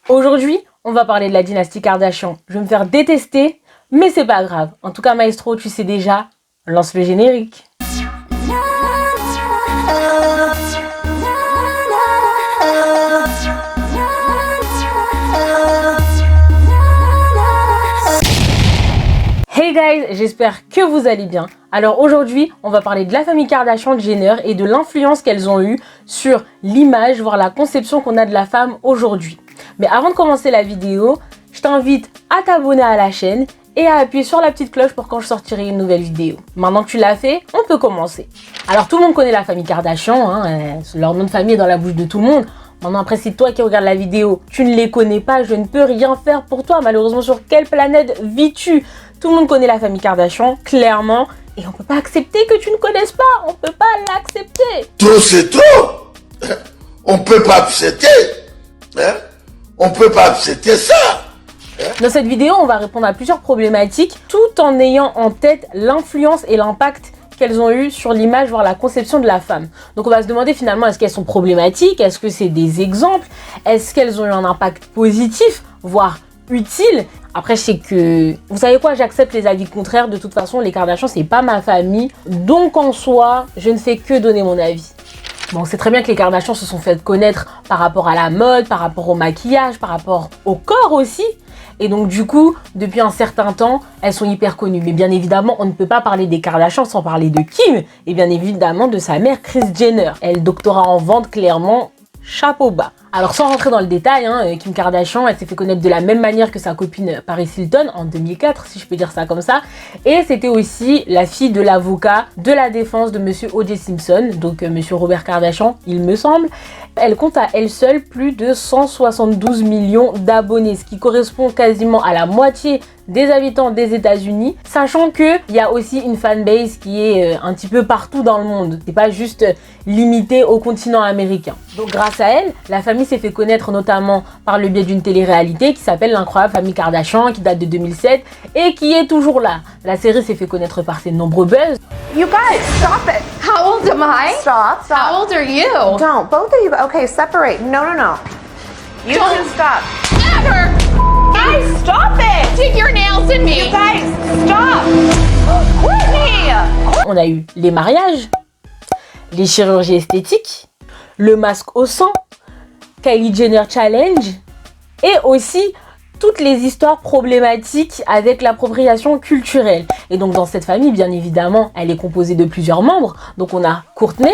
Aujourd'hui, on va parler de la dynastie Kardashian. Je vais me faire détester, mais c'est pas grave. En tout cas, Maestro, tu sais déjà, lance le générique. Hey guys, j'espère que vous allez bien. Alors aujourd'hui, on va parler de la famille Kardashian-Jenner et de l'influence qu'elles ont eue sur l'image, voire la conception qu'on a de la femme aujourd'hui. Mais avant de commencer la vidéo, je t'invite à t'abonner à la chaîne et à appuyer sur la petite cloche pour quand je sortirai une nouvelle vidéo. Maintenant que tu l'as fait, on peut commencer. Alors tout le monde connaît la famille Kardashian, leur nom de famille est dans la bouche de tout le monde. Maintenant après, si toi qui regardes la vidéo, tu ne les connais pas, je ne peux rien faire pour toi. Malheureusement, sur quelle planète vis-tu? Tout le monde connaît la famille Kardashian, clairement. Et on peut pas accepter que tu ne connaisses pas. On peut pas l'accepter. Trop c'est trop. On peut pas accepter. On peut pas accepter ça. Dans cette vidéo, on va répondre à plusieurs problématiques, tout en ayant en tête l'influence et l'impact qu'elles ont eu sur l'image, voire la conception de la femme. Donc on va se demander finalement, est-ce qu'elles sont problématiques? Est-ce que c'est des exemples? Est-ce qu'elles ont eu un impact positif, voire utile? Après, je sais que... Vous savez quoi? J'accepte les avis contraires. De toute façon, les Kardashians, c'est pas ma famille. Donc en soi, je ne fais que donner mon avis. Bon, c'est très bien que les Kardashians se sont fait connaître par rapport à la mode, par rapport au maquillage, par rapport au corps aussi. Et donc du coup, depuis un certain temps, elles sont hyper connues. Mais bien évidemment, on ne peut pas parler des Kardashians sans parler de Kim. Et bien évidemment de sa mère, Kris Jenner. Elle doctorat en vente, clairement, chapeau bas. Alors sans rentrer dans le détail, Kim Kardashian, elle s'est fait connaître de la même manière que sa copine Paris Hilton en 2004, si je peux dire ça comme ça. Et c'était aussi la fille de l'avocat de la défense de monsieur O.J. Simpson, donc monsieur Robert Kardashian, il me semble. Elle compte à elle seule plus de 172 millions d'abonnés, ce qui correspond quasiment à la moitié des habitants des États-Unis, sachant qu'il y a aussi une fanbase qui est un petit peu partout dans le monde. C'est pas juste limité au continent américain. Donc grâce à elle, la famille s'est fait connaître notamment par le biais d'une télé-réalité qui s'appelle L'incroyable famille Kardashian, qui date de 2007 et qui est toujours là. La série s'est fait connaître par ses nombreux buzz. You guys, stop it. How old am I? Stop. How old are you? Don't. Both of you. Okay, separate. No. You Don't. two stop. Never! Guys, stop it. Dig your nails in me! You guys, stop. Whitney. On a eu les mariages, les chirurgies esthétiques, le masque au sang, Kylie Jenner Challenge et aussi toutes les histoires problématiques avec l'appropriation culturelle. Et donc dans cette famille, bien évidemment, elle est composée de plusieurs membres. Donc on a Kourtney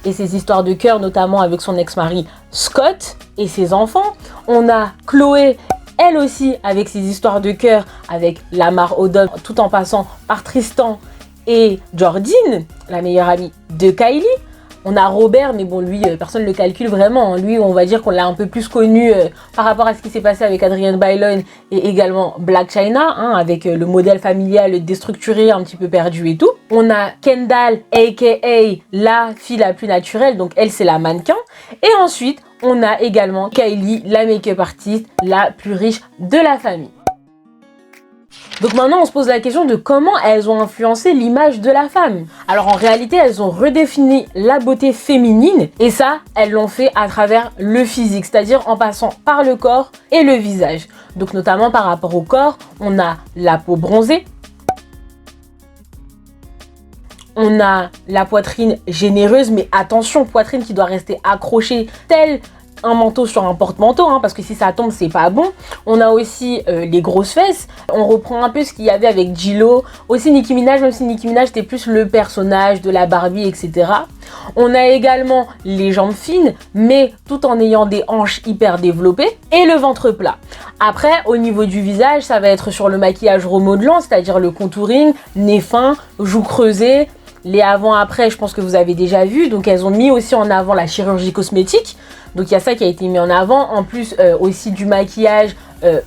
et ses histoires de cœur, notamment avec son ex-mari Scott et ses enfants. On a Khloé, elle aussi, avec ses histoires de cœur avec Lamar Odom, tout en passant par Tristan et Jordyn, la meilleure amie de Kylie. On a Robert, mais bon, lui, personne ne le calcule vraiment. Lui, on va dire qu'on l'a un peu plus connu par rapport à ce qui s'est passé avec Adrienne Bailon et également Blac Chyna, avec le modèle familial déstructuré, un petit peu perdu et tout. On a Kendall, a.k.a. la fille la plus naturelle, donc elle, c'est la mannequin. Et ensuite, on a également Kylie, la make-up artiste, la plus riche de la famille. Donc maintenant, on se pose la question de comment elles ont influencé l'image de la femme. Alors en réalité, elles ont redéfini la beauté féminine et ça, elles l'ont fait à travers le physique, c'est-à-dire en passant par le corps et le visage. Donc notamment par rapport au corps, on a la peau bronzée, on a la poitrine généreuse, mais attention, poitrine qui doit rester accrochée telle un manteau sur un porte-manteau, parce que si ça tombe, c'est pas bon. On a aussi les grosses fesses. On reprend un peu ce qu'il y avait avec J.Lo. Aussi Nicki Minaj, même si Nicki Minaj c'était plus le personnage de la Barbie, etc. On a également les jambes fines, mais tout en ayant des hanches hyper développées et le ventre plat. Après, au niveau du visage, ça va être sur le maquillage remodelant, c'est-à-dire le contouring, nez fin, joues creusées. Les avant-après, je pense que vous avez déjà vu. Donc, elles ont mis aussi en avant la chirurgie cosmétique. Donc, il y a ça qui a été mis en avant. En plus, aussi du maquillage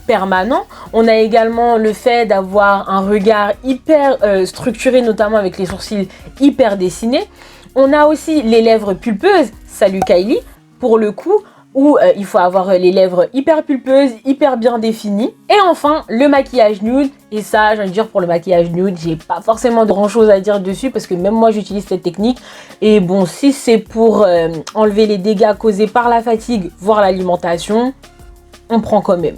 permanent. On a également le fait d'avoir un regard hyper structuré, notamment avec les sourcils hyper dessinés. On a aussi les lèvres pulpeuses. Salut Kylie, pour le coup. Où il faut avoir les lèvres hyper pulpeuses, hyper bien définies. Et enfin, le maquillage nude. Et ça, je viens de dire, pour le maquillage nude, j'ai pas forcément grand chose à dire dessus parce que même moi, j'utilise cette technique. Et bon, si c'est pour enlever les dégâts causés par la fatigue, voire l'alimentation, on prend quand même.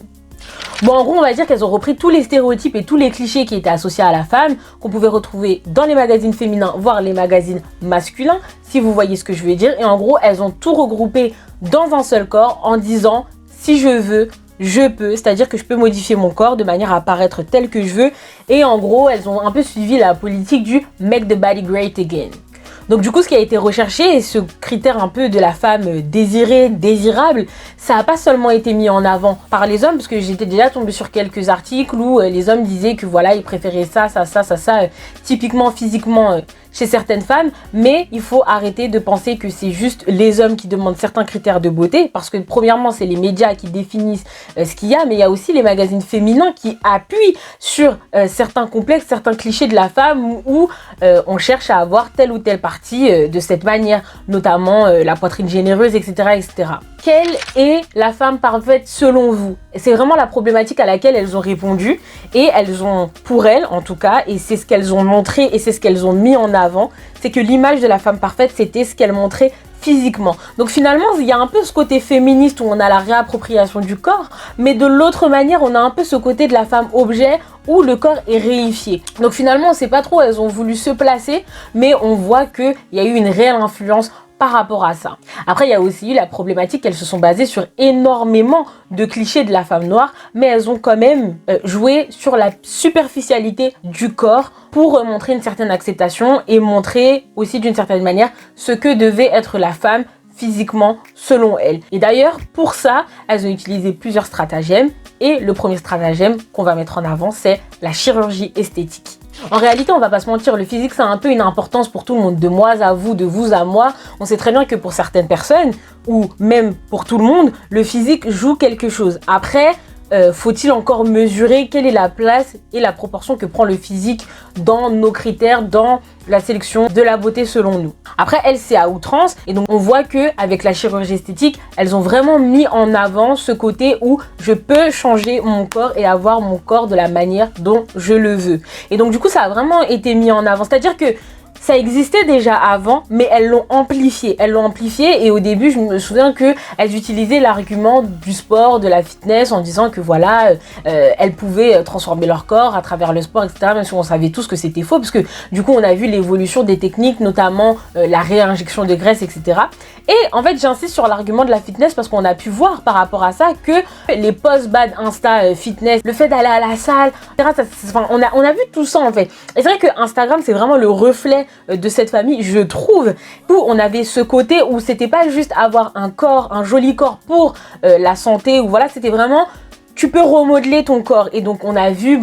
Bon, en gros, on va dire qu'elles ont repris tous les stéréotypes et tous les clichés qui étaient associés à la femme, qu'on pouvait retrouver dans les magazines féminins, voire les magazines masculins, si vous voyez ce que je veux dire. Et en gros, elles ont tout regroupé dans un seul corps en disant « si je veux, je peux », c'est-à-dire que je peux modifier mon corps de manière à paraître tel que je veux. Et en gros, elles ont un peu suivi la politique du « make the body great again ». Donc du coup, ce qui a été recherché, et ce critère un peu de la femme désirée, désirable, ça n'a pas seulement été mis en avant par les hommes, parce que j'étais déjà tombée sur quelques articles où les hommes disaient que voilà, ils préféraient ça, typiquement physiquement chez certaines femmes, mais il faut arrêter de penser que c'est juste les hommes qui demandent certains critères de beauté, parce que premièrement, c'est les médias qui définissent ce qu'il y a, mais il y a aussi les magazines féminins qui appuient sur certains complexes, certains clichés de la femme où on cherche à avoir telle ou telle partie de cette manière, notamment la poitrine généreuse, etc., etc. Quelle est la femme parfaite selon vous? C'est vraiment la problématique à laquelle elles ont répondu, et elles ont, pour elles en tout cas, et c'est ce qu'elles ont montré et c'est ce qu'elles ont mis en avant, c'est que l'image de la femme parfaite, c'était ce qu'elle montrait physiquement. Donc finalement, il y a un peu ce côté féministe où on a la réappropriation du corps, mais de l'autre manière, on a un peu ce côté de la femme objet où le corps est réifié. Donc finalement, on sait pas trop, elles ont voulu se placer, mais on voit qu'il y a eu une réelle influence par rapport à ça. Après, il y a aussi eu la problématique qu'elles se sont basées sur énormément de clichés de la femme noire, mais elles ont quand même joué sur la superficialité du corps pour montrer une certaine acceptation et montrer aussi d'une certaine manière ce que devait être la femme physiquement selon elles. Et d'ailleurs, pour ça, elles ont utilisé plusieurs stratagèmes, et le premier stratagème qu'on va mettre en avant, c'est la chirurgie esthétique. En réalité, on va pas se mentir, le physique, ça a un peu une importance pour tout le monde, de moi à vous, de vous à moi. On sait très bien que pour certaines personnes, ou même pour tout le monde, le physique joue quelque chose. Après, faut-il encore mesurer quelle est la place et la proportion que prend le physique dans nos critères, dans la sélection de la beauté selon nous. Après, elles, c'est à outrance, et donc on voit que avec la chirurgie esthétique, elles ont vraiment mis en avant ce côté où je peux changer mon corps et avoir mon corps de la manière dont je le veux. Et donc du coup, ça a vraiment été mis en avant. C'est-à-dire que ça existait déjà avant, mais elles l'ont amplifié. Elles l'ont amplifié, et au début, je me souviens qu'elles utilisaient l'argument du sport, de la fitness, en disant que voilà, elles pouvaient transformer leur corps à travers le sport, etc. Même si on savait tous que c'était faux, parce que du coup, on a vu l'évolution des techniques, notamment la réinjection de graisse, etc. Et en fait, j'insiste sur l'argument de la fitness parce qu'on a pu voir par rapport à ça que les post-bad Insta fitness, le fait d'aller à la salle, etc. On a vu tout ça en fait. Et c'est vrai que Instagram, c'est vraiment le reflet de cette famille, je trouve, où on avait ce côté où c'était pas juste avoir un corps, un joli corps pour la santé, ou voilà, c'était vraiment tu peux remodeler ton corps. Et donc on a vu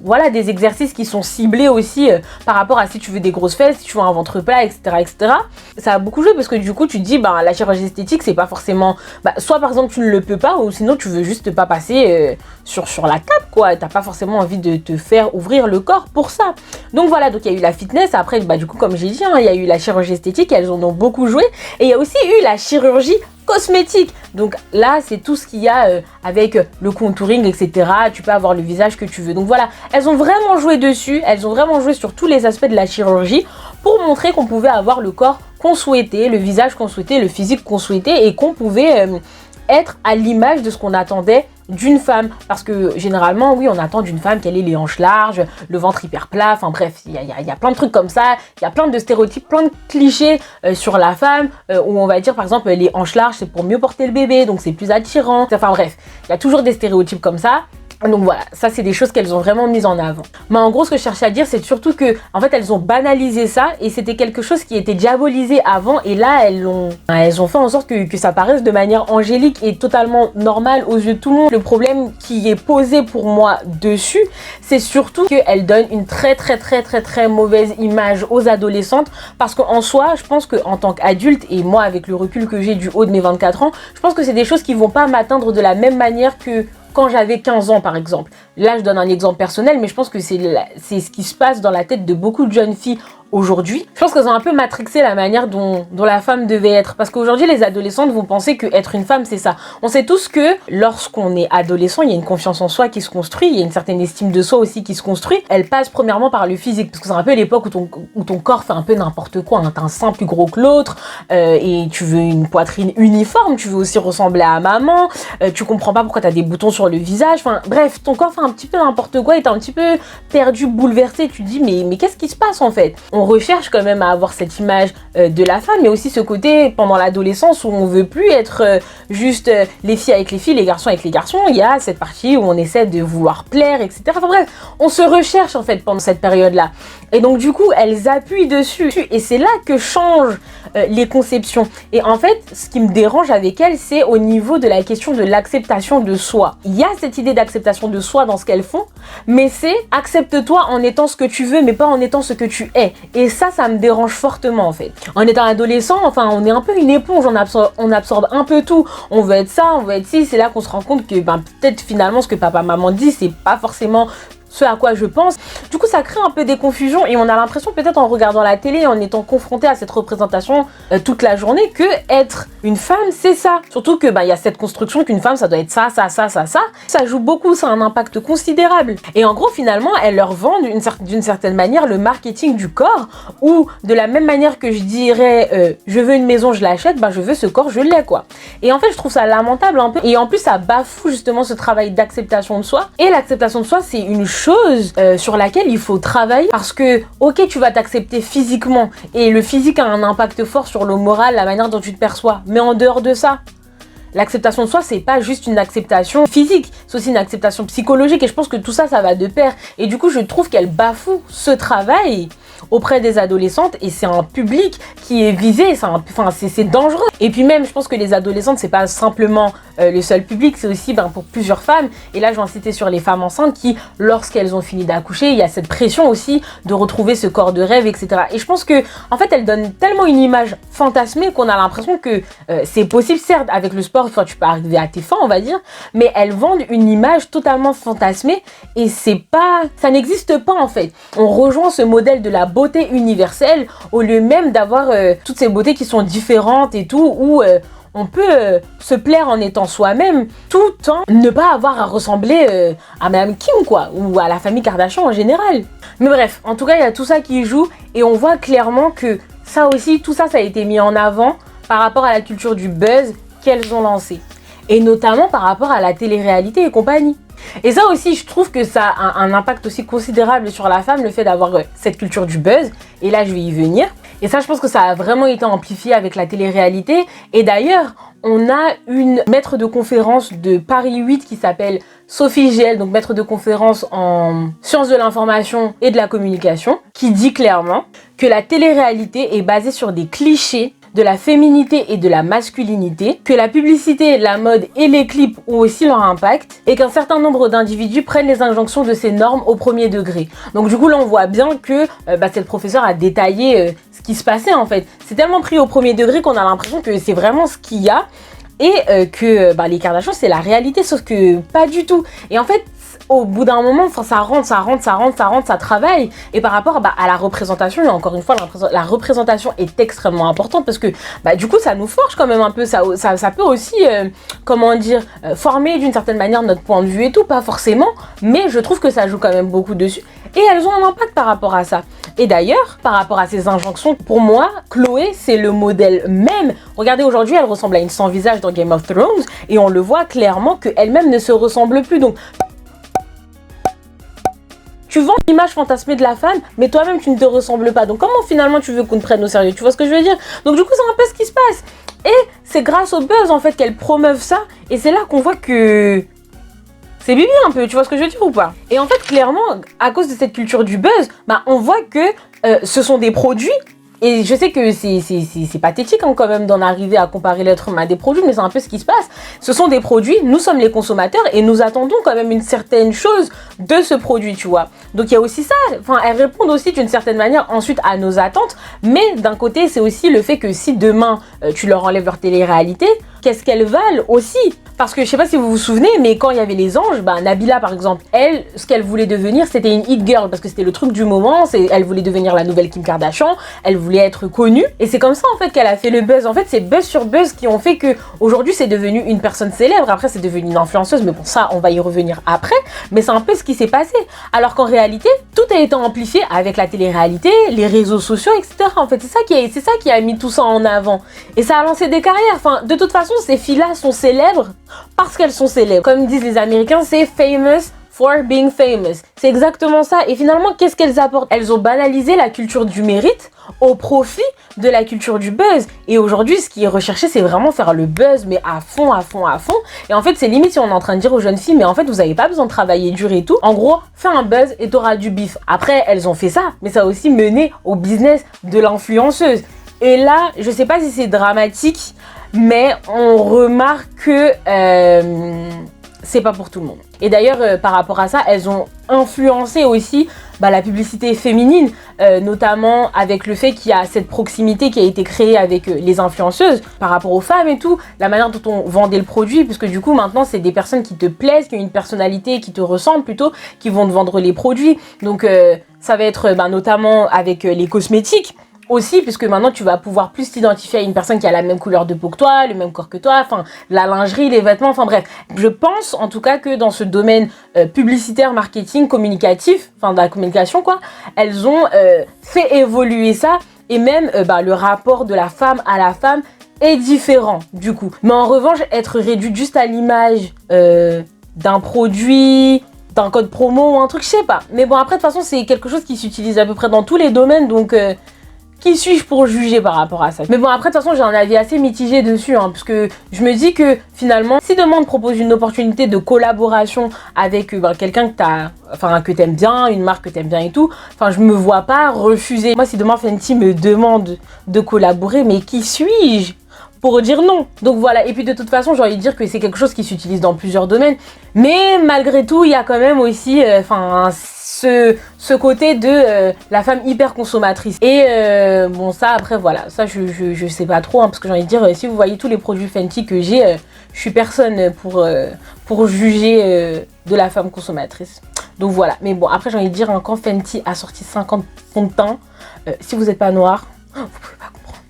voilà, des exercices qui sont ciblés aussi par rapport à si tu veux des grosses fesses, si tu veux un ventre plat, etc., etc. Ça a beaucoup joué parce que du coup tu te dis la chirurgie esthétique c'est pas forcément soit par exemple tu ne le peux pas, ou sinon tu veux juste pas passer sur la table quoi, t'as pas forcément envie de te faire ouvrir le corps pour ça. Donc voilà, donc il y a eu la fitness, après du coup comme j'ai dit, il y a eu la chirurgie esthétique, elles en ont beaucoup joué, et il y a aussi eu la chirurgie cosmétique. Donc là, c'est tout ce qu'il y a avec le contouring, etc. Tu peux avoir le visage que tu veux. Donc voilà, elles ont vraiment joué dessus. Elles ont vraiment joué sur tous les aspects de la chirurgie pour montrer qu'on pouvait avoir le corps qu'on souhaitait, le visage qu'on souhaitait, le physique qu'on souhaitait, et qu'on pouvait être à l'image de ce qu'on attendait d'une femme. Parce que généralement, oui, on attend d'une femme qu'elle ait les hanches larges, le ventre hyper plat, enfin bref, il y a plein de trucs comme ça, il y a plein de stéréotypes, plein de clichés sur la femme, où on va dire par exemple les hanches larges c'est pour mieux porter le bébé, donc c'est plus attirant, enfin bref, il y a toujours des stéréotypes comme ça. Donc voilà, ça c'est des choses qu'elles ont vraiment mises en avant. Mais en gros, ce que je cherche à dire, c'est surtout que en fait, elles ont banalisé ça, et c'était quelque chose qui était diabolisé avant, et là elles ont fait en sorte que ça paraisse de manière angélique et totalement normale aux yeux de tout le monde. Le problème qui est posé pour moi dessus, c'est surtout qu'elles donnent une très mauvaise image aux adolescentes, parce qu'en soi, je pense qu'en tant qu'adulte, et moi avec le recul que j'ai du haut de mes 24 ans, je pense que c'est des choses qui vont pas m'atteindre de la même manière que quand j'avais 15 ans par exemple. là je donne un exemple personnel, mais je pense que c'est ce qui se passe dans la tête de beaucoup de jeunes filles aujourd'hui. Je pense qu'elles ont un peu matrixé la manière dont la femme devait être. Parce qu'aujourd'hui, les adolescentes vont penser qu'être une femme, c'est ça. On sait tous que lorsqu'on est adolescent, il y a une confiance en soi qui se construit, il y a une certaine estime de soi aussi qui se construit. Elle passe premièrement par le physique, parce que c'est un peu l'époque où ton corps fait un peu n'importe quoi. Hein. T'as un sein plus gros que l'autre, et tu veux une poitrine uniforme, tu veux aussi ressembler à maman, tu comprends pas pourquoi t'as des boutons sur le visage. Enfin bref, ton corps fait un petit peu n'importe quoi et t'es un petit peu perdu, bouleversé. Tu te dis mais qu'est-ce qui se passe en fait? On recherche quand même à avoir cette image de la femme, mais aussi ce côté pendant l'adolescence où on veut plus être juste les filles avec les filles, les garçons avec les garçons. Il y a cette partie où on essaie de vouloir plaire, etc. Enfin bref, on se recherche en fait pendant cette période-là. Et donc du coup, elles appuient dessus. Et c'est là que changent les conceptions. Et en fait, ce qui me dérange avec elles, c'est au niveau de la question de l'acceptation de soi. Il y a cette idée d'acceptation de soi dans ce qu'elles font, mais c'est accepte-toi en étant ce que tu veux, mais pas en étant ce que tu es. Et ça me dérange fortement en fait. En étant adolescent, enfin, on est un peu une éponge, on absorbe un peu tout. On veut être ça, on veut être ci, c'est là qu'on se rend compte que peut-être finalement ce que papa, maman dit, c'est pas forcément ce à quoi je pense. Du coup, ça crée un peu des confusions et on a l'impression peut-être en regardant la télé, en étant confronté à cette représentation toute la journée, que être une femme, c'est ça. Surtout que il y a cette construction qu'une femme, ça doit être ça. Ça joue beaucoup, ça a un impact considérable. Et en gros, finalement, elles leur vendent d'une certaine manière le marketing du corps, où de la même manière que je dirais je veux une maison, je l'achète, je veux ce corps, je l'ai quoi. Et en fait, je trouve ça lamentable un peu. Et en plus, ça bafoue justement ce travail d'acceptation de soi. Et l'acceptation de soi, c'est une chose sur laquelle il faut travailler, parce que ok, tu vas t'accepter physiquement et le physique a un impact fort sur le moral, la manière dont tu te perçois, mais en dehors de ça, l'acceptation de soi, c'est pas juste une acceptation physique, c'est aussi une acceptation psychologique, et je pense que tout ça, ça va de pair. Et du coup, je trouve qu'elle bafoue ce travail auprès des adolescentes, et c'est un public qui est visé, c'est dangereux. Et puis même, je pense que les adolescentes, c'est pas simplement le seul public, c'est aussi pour plusieurs femmes, et là je vais en citer sur les femmes enceintes qui, lorsqu'elles ont fini d'accoucher, il y a cette pression aussi de retrouver ce corps de rêve, etc. Et je pense que, en fait, elles donnent tellement une image fantasmée qu'on a l'impression que c'est possible, certes, avec le sport, tu peux arriver à tes fins, on va dire, mais elles vendent une image totalement fantasmée, et ça n'existe pas en fait. On rejoint ce modèle de la beauté universelle, au lieu même d'avoir toutes ces beautés qui sont différentes et tout, où on peut se plaire en étant soi-même, tout en ne pas avoir à ressembler à Madame Kim, quoi, ou à la famille Kardashian en général. Mais bref, en tout cas, il y a tout ça qui joue, et on voit clairement que ça aussi, tout ça, ça a été mis en avant par rapport à la culture du buzz qu'elles ont lancé, et notamment par rapport à la télé-réalité et compagnie. Et ça aussi, je trouve que ça a un impact aussi considérable sur la femme, le fait d'avoir cette culture du buzz, et là je vais y venir. Et ça, je pense que ça a vraiment été amplifié avec la télé-réalité. Et d'ailleurs, on a une maître de conférence de Paris 8 qui s'appelle Sophie Giel, donc maître de conférence en sciences de l'information et de la communication, qui dit clairement que la télé-réalité est basée sur des clichés de la féminité et de la masculinité, que la publicité, la mode et les clips ont aussi leur impact, et qu'un certain nombre d'individus prennent les injonctions de ces normes au premier degré. Donc du coup là on voit bien que cette professeure a détaillé ce qui se passait en fait. C'est tellement pris au premier degré qu'on a l'impression que c'est vraiment ce qu'il y a, et que les Kardashians c'est la réalité, sauf que pas du tout. Et en fait, au bout d'un moment, ça rentre, ça travaille. Et par rapport à la représentation, et encore une fois, la représentation est extrêmement importante, parce que du coup, ça nous forge quand même un peu. Ça peut aussi, former d'une certaine manière notre point de vue et tout, pas forcément, mais je trouve que ça joue quand même beaucoup dessus. Et elles ont un impact par rapport à ça. Et d'ailleurs, par rapport à ces injonctions, pour moi, Chloé, c'est le modèle même. Regardez, aujourd'hui, elle ressemble à une sans-visage dans Game of Thrones, et on le voit clairement qu'elle-même ne se ressemble plus. Donc, tu vends l'image fantasmée de la femme, mais toi-même, tu ne te ressembles pas. Donc, comment finalement tu veux qu'on te prenne au sérieux? Tu vois ce que je veux dire? Donc, du coup, c'est un peu ce qui se passe. Et c'est grâce au buzz, en fait, qu'elles promeuvent ça. Et c'est là qu'on voit que c'est bibi un peu, tu vois ce que je veux dire ou pas? Et en fait, clairement, à cause de cette culture du buzz, on voit que ce sont des produits. Et je sais que c'est pathétique quand même d'en arriver à comparer l'être humain à des produits, mais c'est un peu ce qui se passe. Ce sont des produits, nous sommes les consommateurs, et nous attendons quand même une certaine chose de ce produit, tu vois. Donc il y a aussi ça, elles répondent aussi d'une certaine manière ensuite à nos attentes, mais d'un côté c'est aussi le fait que si demain tu leur enlèves leur télé-réalité, qu'est-ce qu'elles valent aussi. Parce que je sais pas si vous vous souvenez, mais quand il y avait les anges, bah Nabila par exemple, elle, ce qu'elle voulait devenir, c'était une hit girl parce que c'était le truc du moment. Elle voulait devenir la nouvelle Kim Kardashian, elle voulait être connue et c'est comme ça en fait qu'elle a fait le buzz. En fait, c'est buzz sur buzz qui ont fait que aujourd'hui c'est devenu une personne célèbre. Après, c'est devenu une influenceuse, mais bon, ça, on va y revenir après. Mais c'est un peu ce qui s'est passé. Alors qu'en réalité, tout a été amplifié avec la télé-réalité, les réseaux sociaux, etc. En fait, c'est ça qui a mis tout ça en avant et ça a lancé des carrières. Enfin, de toute façon, ces filles-là sont célèbres parce qu'elles sont célèbres. Comme disent les Américains, c'est famous for being famous. C'est exactement ça. Et finalement, qu'est-ce qu'elles apportent? Elles ont banalisé la culture du mérite au profit de la culture du buzz. Et aujourd'hui, ce qui est recherché, c'est vraiment faire le buzz, mais à fond, à fond, à fond. Et en fait, c'est limite si on est en train de dire aux jeunes filles, mais en fait, vous n'avez pas besoin de travailler dur et tout. En gros, fais un buzz et t'auras du bif. Après, elles ont fait ça, mais ça a aussi mené au business de l'influenceuse. Et là, je sais pas si c'est dramatique, mais on remarque que c'est pas pour tout le monde. Et d'ailleurs, par rapport à ça, elles ont influencé aussi la publicité féminine, notamment avec le fait qu'il y a cette proximité qui a été créée avec les influenceuses par rapport aux femmes et tout, la manière dont on vendait le produit, puisque du coup maintenant c'est des personnes qui te plaisent, qui ont une personnalité, qui te ressemblent plutôt, qui vont te vendre les produits. Donc ça va être notamment avec les cosmétiques, aussi, puisque maintenant tu vas pouvoir plus t'identifier à une personne qui a la même couleur de peau que toi, le même corps que toi, enfin la lingerie, les vêtements, enfin bref. Je pense en tout cas que dans ce domaine publicitaire, marketing, communicatif, enfin de la communication quoi, elles ont fait évoluer ça et même le rapport de la femme à la femme est différent du coup. Mais en revanche, être réduite juste à l'image d'un produit, d'un code promo ou un truc, je sais pas. Mais bon après de toute façon c'est quelque chose qui s'utilise à peu près dans tous les domaines donc... Qui suis-je pour juger par rapport à ça? Mais bon, après, de toute façon, j'ai un avis assez mitigé dessus, parce que je me dis que finalement, si demain on te propose une opportunité de collaboration avec quelqu'un que t'aimes bien, une marque que t'aimes bien et tout, je me vois pas refuser. Moi, si demain Fenty me demande de collaborer, mais qui suis-je pour dire non? Donc voilà, et puis de toute façon, j'ai envie de dire que c'est quelque chose qui s'utilise dans plusieurs domaines, mais malgré tout, il y a quand même aussi, ce côté de la femme hyper consommatrice. Et bon ça après voilà, ça je sais pas trop parce que j'ai envie de dire si vous voyez tous les produits Fenty que j'ai, je suis personne pour juger de la femme consommatrice. Donc voilà, mais bon après j'ai envie de dire quand Fenty a sorti 50 fonds de teint, si vous n'êtes pas noir, vous pouvez pas comprendre.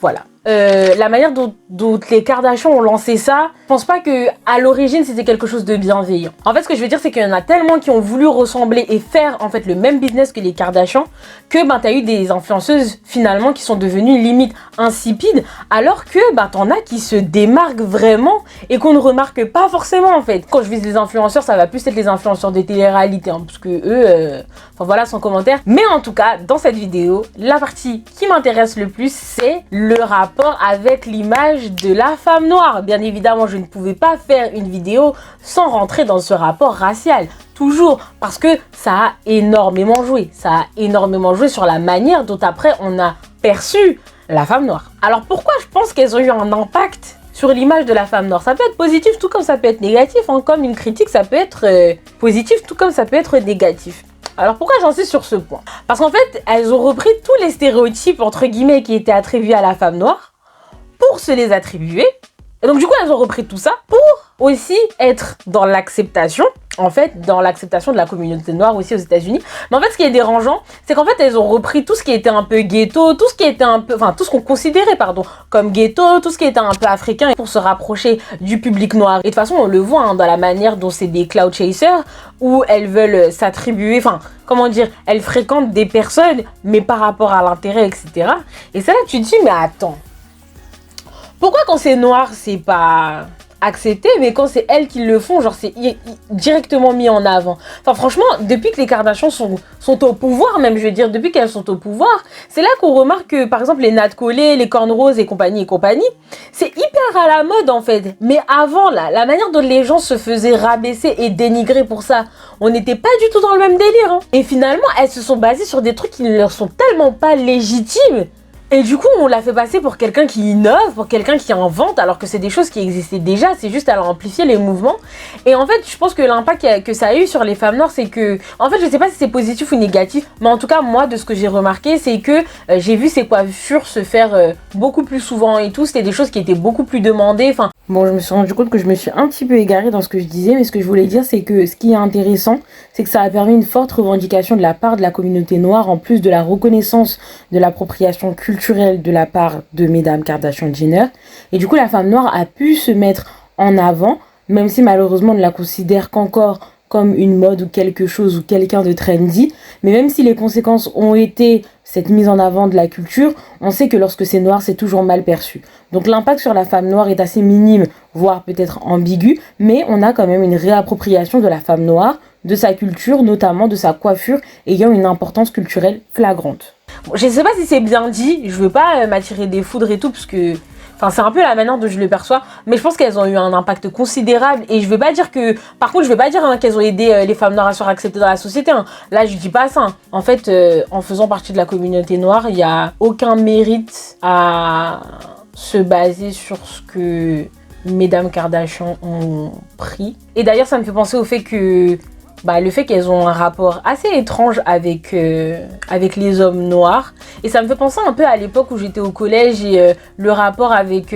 Voilà. La manière dont les Kardashians ont lancé ça, je pense pas que à l'origine c'était quelque chose de bienveillant. En fait, ce que je veux dire, c'est qu'il y en a tellement qui ont voulu ressembler et faire en fait le même business que les Kardashians que t'as eu des influenceuses finalement qui sont devenues limite insipides, alors que t'en as qui se démarquent vraiment et qu'on ne remarque pas forcément en fait. Quand je vise les influenceurs, ça va plus être les influenceurs de télé-réalité, parce que eux, voilà sans commentaire. Mais en tout cas, dans cette vidéo, la partie qui m'intéresse le plus, c'est le rapport avec l'image de la femme noire. Bien évidemment, je ne pouvais pas faire une vidéo sans rentrer dans ce rapport racial. Toujours, parce que ça a énormément joué. Ça a énormément joué sur la manière dont après on a perçu la femme noire. Alors pourquoi je pense qu'elles ont eu un impact sur l'image de la femme noire? Ça peut être positif tout comme ça peut être négatif. Comme une critique, ça peut être positif tout comme ça peut être négatif. Alors pourquoi j'insiste sur ce point? Parce qu'en fait, elles ont repris tous les stéréotypes entre guillemets qui étaient attribués à la femme noire pour se les attribuer. Et donc du coup, elles ont repris tout ça pour aussi être dans l'acceptation, en fait, dans l'acceptation de la communauté noire aussi aux États-Unis. Mais en fait, ce qui est dérangeant, c'est qu'en fait, elles ont repris tout ce qui était un peu ghetto, tout ce qui était un peu, tout ce qu'on considérait, comme ghetto, tout ce qui était un peu africain pour se rapprocher du public noir. Et de toute façon, on le voit dans la manière dont c'est des cloud chasers, où elles veulent s'attribuer, elles fréquentent des personnes, mais par rapport à l'intérêt, etc. Et ça, là, tu te dis, mais attends, pourquoi quand c'est noir, c'est pas accepté, mais quand c'est elles qui le font, c'est directement mis en avant. Franchement, depuis que les Kardashians sont au pouvoir, même je veux dire, depuis qu'elles sont au pouvoir, c'est là qu'on remarque que, par exemple, les nattes collées, les cornes roses et compagnie, c'est hyper à la mode en fait. Mais avant, là, la manière dont les gens se faisaient rabaisser et dénigrer pour ça, on n'était pas du tout dans le même délire. Et finalement, elles se sont basées sur des trucs qui ne leur sont tellement pas légitimes. Et du coup, on l'a fait passer pour quelqu'un qui innove, pour quelqu'un qui invente, alors que c'est des choses qui existaient déjà, c'est juste à amplifier les mouvements. Et en fait, je pense que l'impact que ça a eu sur les femmes noires, c'est que, en fait, je sais pas si c'est positif ou négatif, mais en tout cas, moi, de ce que j'ai remarqué, c'est que j'ai vu ces coiffures se faire beaucoup plus souvent et tout, c'était des choses qui étaient beaucoup plus demandées, enfin... Bon, je me suis rendu compte que je me suis un petit peu égarée dans ce que je disais, mais ce que je voulais dire, c'est que ce qui est intéressant, c'est que ça a permis une forte revendication de la part de la communauté noire, en plus de la reconnaissance de l'appropriation culturelle de la part de mesdames Kardashian-Jenner. Et du coup, la femme noire a pu se mettre en avant, même si malheureusement on ne la considère qu'encore comme une mode ou quelque chose ou quelqu'un de trendy. Mais même si les conséquences ont été cette mise en avant de la culture, on sait que lorsque c'est noir, c'est toujours mal perçu. Donc l'impact sur la femme noire est assez minime, voire peut-être ambigu, mais on a quand même une réappropriation de la femme noire, de sa culture, notamment de sa coiffure, ayant une importance culturelle flagrante. Bon, je sais pas si c'est bien dit, je veux pas m'attirer des foudres et tout, parce que... Enfin, c'est un peu la manière dont je le perçois, mais je pense qu'elles ont eu un impact considérable. Et je vais pas dire que... Par contre, je vais pas dire qu'elles ont aidé les femmes noires à se faire accepter dans la société. Là, je dis pas ça. En fait, en faisant partie de la communauté noire, il y a aucun mérite à se baser sur ce que mesdames Kardashian ont pris. Et d'ailleurs, ça me fait penser au fait que... le fait qu'elles ont un rapport assez étrange avec les hommes noirs. Et ça me fait penser un peu à l'époque où j'étais au collège et le rapport avec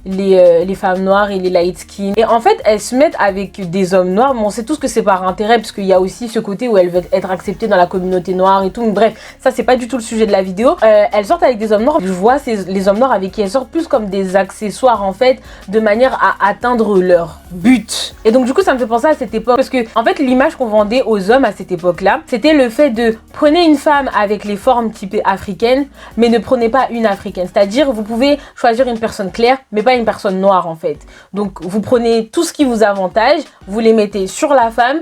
les femmes noires et les light skin. Et en fait, elles se mettent avec des hommes noirs, mais on sait tous que c'est par intérêt, parce qu'il y a aussi ce côté où elles veulent être acceptées dans la communauté noire et tout. Donc, bref, ça c'est pas du tout le sujet de la vidéo. Elles sortent avec des hommes noirs. Je vois les hommes noirs avec qui elles sortent plus comme des accessoires en fait, de manière à atteindre leur but. Et donc du coup, ça me fait penser à cette époque, parce que en fait, l'image qu'on vendait aux hommes à cette époque-là, c'était le fait de prenez une femme avec les formes typées africaines, mais ne prenez pas une africaine. C'est-à-dire, vous pouvez choisir une personne claire, mais pas une personne noire en fait. Donc, vous prenez tout ce qui vous avantage, vous les mettez sur la femme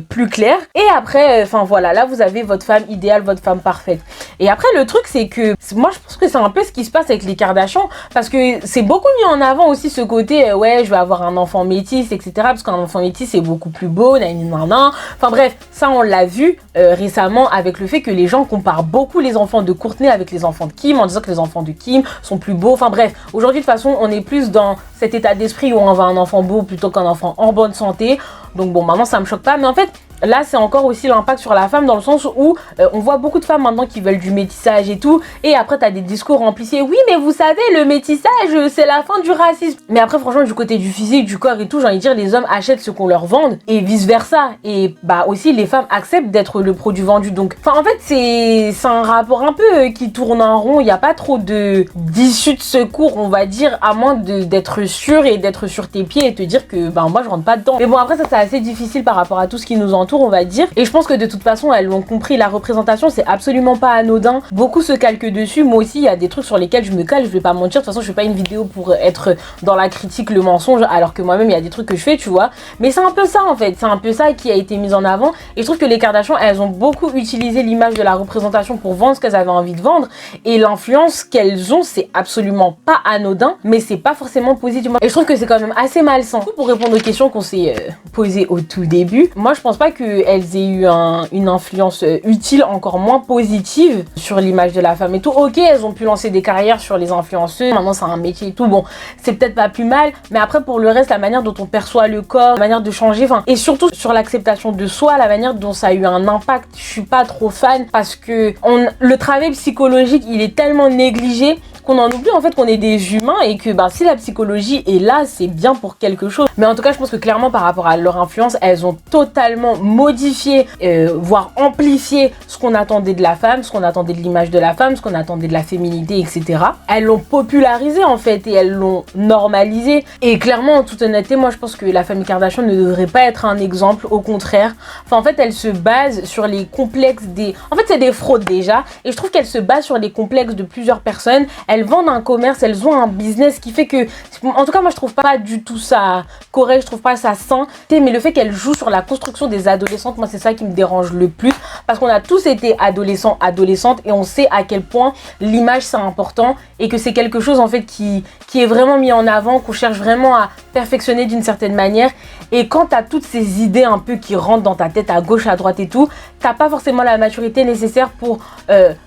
plus claire, et après, enfin voilà, là vous avez votre femme idéale, votre femme parfaite. Et après, le truc, c'est que moi, je pense que c'est un peu ce qui se passe avec les Kardashian, parce que c'est beaucoup mis en avant aussi ce côté, ouais, je vais avoir un enfant métis, etc. Parce qu'un enfant métis, c'est beaucoup plus beau, nanana. Enfin bref, ça on l'a vu récemment avec le fait que les gens comparent beaucoup les enfants de Kourtney avec les enfants de Kim, en disant que les enfants de Kim sont plus beaux. Enfin bref, aujourd'hui de toute façon, on est plus dans cet état d'esprit où on veut un enfant beau plutôt qu'un enfant en bonne santé. Donc bon, maintenant ça me choque pas, mais en fait, là c'est encore aussi l'impact sur la femme, dans le sens où on voit beaucoup de femmes maintenant qui veulent du métissage et tout, et après t'as des discours amplifiés, oui mais vous savez, le métissage c'est la fin du racisme. Mais après franchement, du côté du physique, du corps et tout, j'ai envie de dire, les hommes achètent ce qu'on leur vende et vice versa. Et bah aussi les femmes acceptent d'être le produit vendu. Donc enfin en fait c'est un rapport un peu qui tourne en rond. Il n'y a pas trop d'issue de secours, on va dire, à moins d'être sûr et d'être sur tes pieds et te dire que bah moi je rentre pas dedans. Mais bon, après ça c'est assez difficile par rapport à tout ce qui nous entoure, on va dire. Et je pense que de toute façon elles l'ont compris, la représentation c'est absolument pas anodin. Beaucoup se calquent dessus. Moi aussi il y a des trucs sur lesquels je me cale, je vais pas mentir. De toute façon je fais pas une vidéo pour être dans la critique, le mensonge, alors que moi-même il y a des trucs que je fais, tu vois. Mais c'est un peu ça en fait, c'est un peu ça qui a été mis en avant. Et je trouve que les Kardashian, elles ont beaucoup utilisé l'image de la représentation pour vendre ce qu'elles avaient envie de vendre. Et l'influence qu'elles ont, c'est absolument pas anodin, mais c'est pas forcément positif. Et je trouve que c'est quand même assez malsain. Pour répondre aux questions qu'on s'est posées au tout début, moi je pense pas qu'elles aient eu une influence utile, encore moins positive sur l'image de la femme et tout. Ok, elles ont pu lancer des carrières sur les influenceuses, maintenant c'est un métier et tout, bon, c'est peut-être pas plus mal, mais après pour le reste, la manière dont on perçoit le corps, la manière de changer, enfin, et surtout sur l'acceptation de soi, la manière dont ça a eu un impact, je suis pas trop fan, parce que le travail psychologique, il est tellement négligé qu'on en oublie en fait qu'on est des humains, et que bah, si la psychologie est là, c'est bien pour quelque chose. Mais en tout cas, je pense que clairement par rapport à leur influence, elles ont totalement modifié, voire amplifié ce qu'on attendait de la femme, ce qu'on attendait de l'image de la femme, ce qu'on attendait de la féminité, etc. Elles l'ont popularisé en fait, et elles l'ont normalisé. Et clairement, en toute honnêteté, moi je pense que la famille Kardashian ne devrait pas être un exemple, au contraire. Enfin en fait, elle se base sur les complexes des... En fait, c'est des fraudes déjà, et je trouve qu'elle se base sur les complexes de plusieurs personnes. Elles vendent un commerce, elles ont un business qui fait que, en tout cas moi je trouve pas du tout ça correct, je trouve pas ça sain, mais le fait qu'elles jouent sur la construction des adolescentes, moi c'est ça qui me dérange le plus. parce qu'on a tous été adolescents, adolescentes et on sait à quel point l'image c'est important et que c'est quelque chose en fait qui est vraiment mis en avant, qu'on cherche vraiment à perfectionner d'une certaine manière. Et quand t'as toutes ces idées un peu qui rentrent dans ta tête à gauche, à droite et tout, t'as pas forcément la maturité nécessaire pour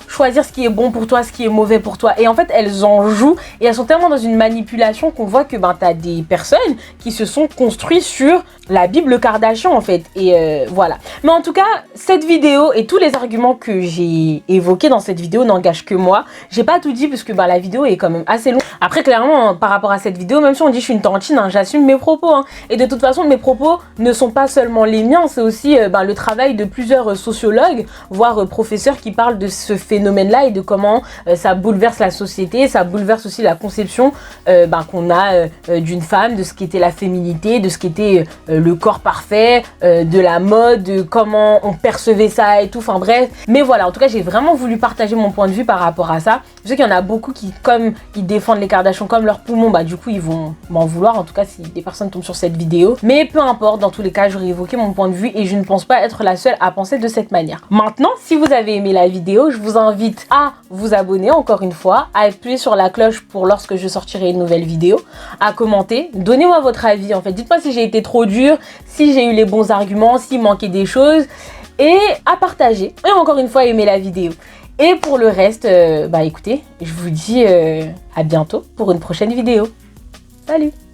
choisir ce qui est bon pour toi, ce qui est mauvais pour toi. Et en fait, elles en jouent et elles sont tellement dans une manipulation qu'on voit que t'as des personnes qui se sont construites sur la Bible Kardashian en fait. Et voilà. Mais en tout cas, cette vidéo et tous les arguments que j'ai évoqués dans cette vidéo n'engagent que moi. J'ai pas tout dit parce que la vidéo est quand même assez longue. Après, clairement, par rapport à cette vidéo, même si on dit je suis une tantine, hein, j'assume mes propos. Hein. Et de toute façon, mes propos ne sont pas seulement les miens, c'est aussi le travail de plusieurs sociologues, voire professeurs qui parlent de ce phénomène-là et de comment ça bouleverse la société, ça bouleverse aussi la conception qu'on a d'une femme, de ce qu'était la féminité, de ce qu'était le corps parfait, de la mode, de comment on percevait ça et tout, enfin bref. Mais voilà, en tout cas, j'ai vraiment voulu partager mon point de vue par rapport à ça. Je sais qu'il y en a beaucoup qui, comme ils défendent les Kardashians comme leurs poumons, du coup, ils vont m'en vouloir, en tout cas, si des personnes tombent sur cette vidéo. Mais peu importe, dans tous les cas, j'aurais évoqué mon point de vue et je ne pense pas être la seule à penser de cette manière. Maintenant, si vous avez aimé la vidéo, je vous invite à vous abonner encore une fois, à appuyer sur la cloche pour lorsque je sortirai une nouvelle vidéo, à commenter, donnez-moi votre avis en fait, dites-moi si j'ai été trop dure, si j'ai eu les bons arguments, s'il manquait des choses, et à partager, et encore une fois aimer la vidéo. Et pour le reste, écoutez, je vous dis à bientôt pour une prochaine vidéo. Salut!